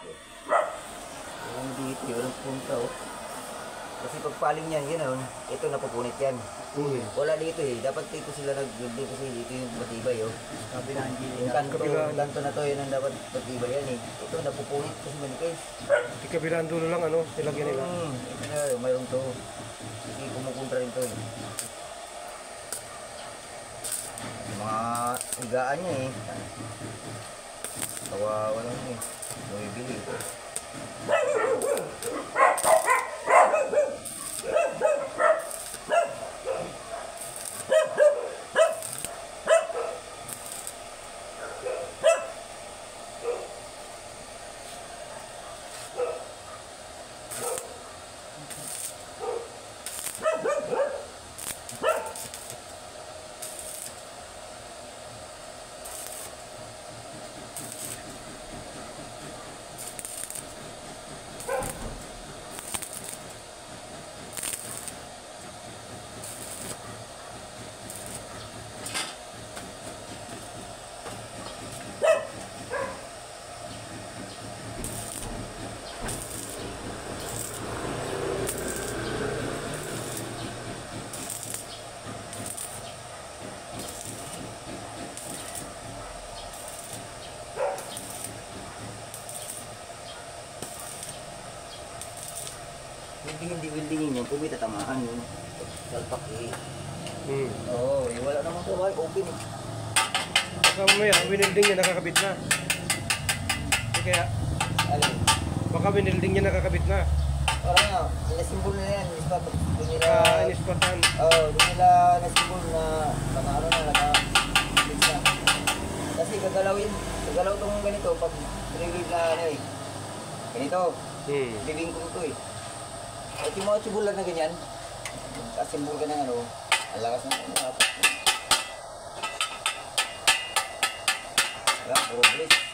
Yung dito, yung punta oh. Kasi pagpaling yan, gano'n, ito napupunit yan. Wala dito eh, dapat dito sila nag-building kasi dito yung matibay oh. Sabi na yung kanto na to, yun ang dapat matibay yan eh. Ito napupunit kasi manikis. Di kabilang dulo lang ano, nilagyan nila. Ito na, mayroon to. Kasi kumukontra rin to eh. Mga higaan niya eh. Kawawa lang eh. Bumibili ito. Hindi wildingin yan, kung may tatamaan yun. Salpak eh. Oo, wala naman po, open eh. Baka mamaya, winilding niya nakakabit na. Kaya, alin? baka winilding niya nakakabit na. Parang nga, nasimbol na yan, ispat. Inispatan. Oo, doon nila nasimbol na, baka ano na, naka-fix na. Kasi gagalaw yun, gagalaw itong ganito, pag relieve na ano eh. Ganito, living ko ito eh. At yung mga tubulan na ganyan, kasimbol ka ng ano, ang lakas ng ano, puro bliss.